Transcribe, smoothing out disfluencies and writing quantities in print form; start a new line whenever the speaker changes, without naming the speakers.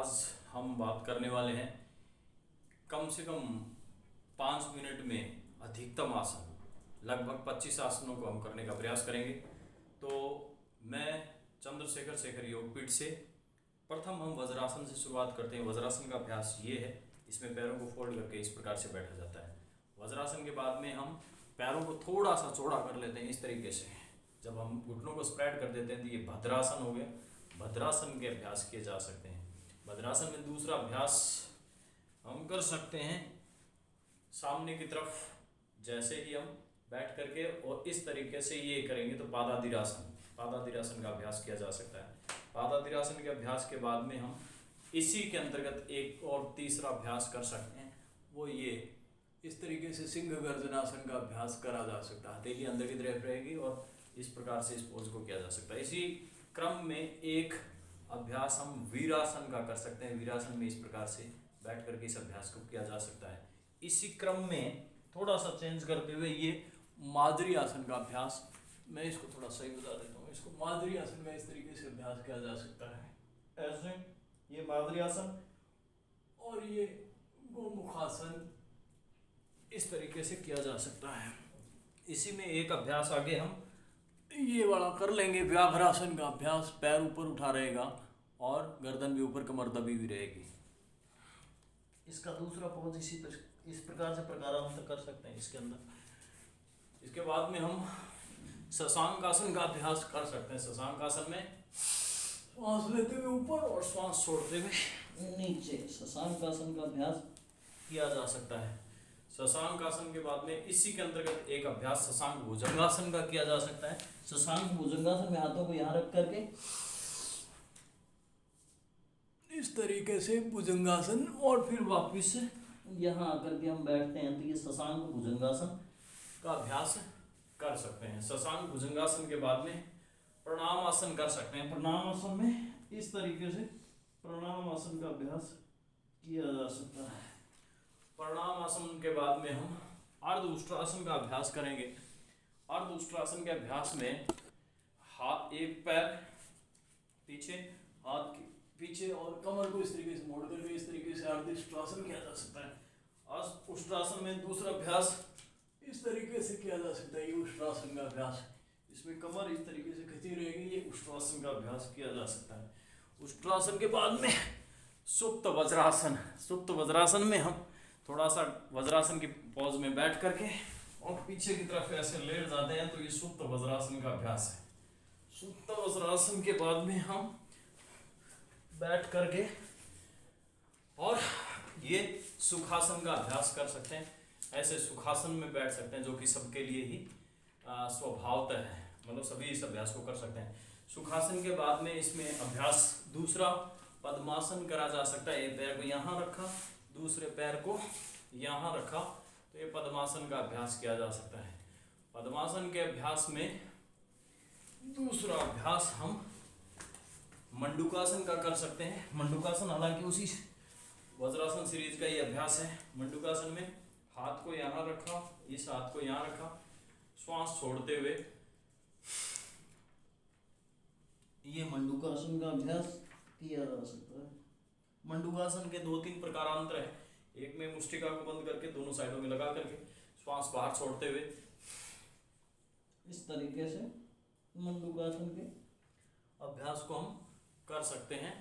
आज हम बात करने वाले हैं कम से कम 5 मिनट में अधिकतम आसन, लगभग 25 आसनों को हम करने का प्रयास करेंगे। तो मैं चंद्रशेखर शेखर योगपीठ से प्रथम हम वज्रासन से शुरुआत करते हैं। वज्रासन का अभ्यास ये है, इसमें पैरों को फोल्ड करके इस प्रकार से बैठा जाता है। वज्रासन के बाद में हम पैरों को थोड़ा सा चौड़ा कर लेते हैं इस तरीके से। जब हम घुटनों को स्प्रेड कर देते हैं तो ये भद्रासन हो गया। भद्रासन के अभ्यास किए जा सकते हैं। भद्रासन में दूसरा अभ्यास हम कर सकते हैं सामने की तरफ, जैसे ही हम बैठ करके और इस तरीके से ये करेंगे तो पादादिरासन, पादादिरासन का अभ्यास किया जा सकता है। पादादिरासन के अभ्यास के बाद में हम इसी के अंतर्गत एक और तीसरा अभ्यास कर सकते हैं, वो ये इस तरीके से सिंह गर्जनासन का अभ्यास करा जा सकता है। हथेली अंदर की तरफ रहेगी और इस प्रकार से इस पोज को किया जा सकता है। इसी क्रम में एक अभ्यास हम वीरासन का कर सकते हैं। वीरासन में इस प्रकार से बैठ करके इस अभ्यास को किया जा सकता है। इसी क्रम में थोड़ा सा चेंज करते हुए ये मादरी आसन का अभ्यास, मैं इसको थोड़ा सही बता देता हूँ। इसको मादरी आसन का इस तरीके से अभ्यास किया जा सकता है, ऐसे ये मादरी आसन और ये गोमुखासन इस तरीके से किया जा सकता है। इसी में एक अभ्यास आगे हम ये वाला कर लेंगे, व्याघ्रासन का अभ्यास। पैर ऊपर उठा रहेगा और गर्दन भी ऊपर, कमर दबी हुई रहेगी। इसका दूसरा पोज इस प्रकार से प्रकारांतर कर सकते हैं इसके अंदर। इसके बाद में हम शशांक आसन का अभ्यास कर सकते हैं। शशांक आसन में श्वास लेते हुए ऊपर और श्वास छोड़ते हुए नीचे शशांक आसन का अभ्यास किया जा सकता है। शशांक आसन के बाद में इसी के अंतर्गत एक अभ्यास शशांक भुजंगासन का किया जा सकता है। शशांक भुजंगासन में हाथों को यहाँ रख करके इस तरीके से भुजंगासन और फिर वापस यहाँ आकर के हम बैठते हैं, तो ये शशांक भुजंगासन का अभ्यास कर सकते हैं। शशांक भुजंगासन के बाद में प्रणाम आसन कर सकते हैं। प्रणाम आसन में इस तरीके से प्रणाम आसन का अभ्यास किया जा सकता है। प्रणाम आसन के बाद में हम अर्ध उष्ट्रासन का अभ्यास करेंगे। अर्ध उष्ट्रासन के अभ्यास में हाथ, एक पैर पीछे, हाथ के पीछे और कमर को इस तरीके से मोड़ करके इस तरीके से अर्ध उष्ट्रासन किया जा सकता है। अर्ध उष्ट्रासन में दूसरा अभ्यास इस तरीके से किया जा सकता है, ये उष्ट्रासन का अभ्यास। इसमें कमर इस तरीके से खिंची रहेगी, ये उष्ट्रासन का अभ्यास किया जा सकता है। उष्ट्रासन के बाद में सुप्त वज्रासन। सुप्त वज्रासन में हम थोड़ा सा वज्रासन की पॉज में बैठ करके और पीछे की तरफ ऐसे लेट जाते हैं, तो ये सुप्त वज्रासन का अभ्यास है। सुप्त वज्रासन के बाद में हम बैठ करके और ये सुखासन का अभ्यास कर सकते हैं। ऐसे सुखासन में बैठ सकते हैं, जो कि सबके लिए ही स्वभावतः है, मतलब सभी इस अभ्यास को कर सकते हैं। सुखासन के बाद में इसमें अभ्यास दूसरा पद्मासन करा जा सकता है। एक पैर को यहाँ रखा, दूसरे पैर को यहाँ रखा, तो ये पद्मासन का अभ्यास किया जा सकता है। पद्मासन के अभ्यास में दूसरा अभ्यास हम मंडूकासन का कर सकते हैं। मंडूकासन हालांकि उसी वज्रासन सीरीज का ही अभ्यास है। मंडूकासन में हाथ को यहाँ रखा, इस हाथ को यहाँ रखा, श्वास छोड़ते हुए ये मंडूकासन का अभ्यास किया जा सकता है। मंडूकासन के 2-3 प्रकारांतर है। एक में मुष्टिका को बंद करके दोनों साइडों में लगा करके श्वास बाहर छोड़ते हुए इस तरीके से मंडूकासन के अभ्यास को हम कर सकते हैं।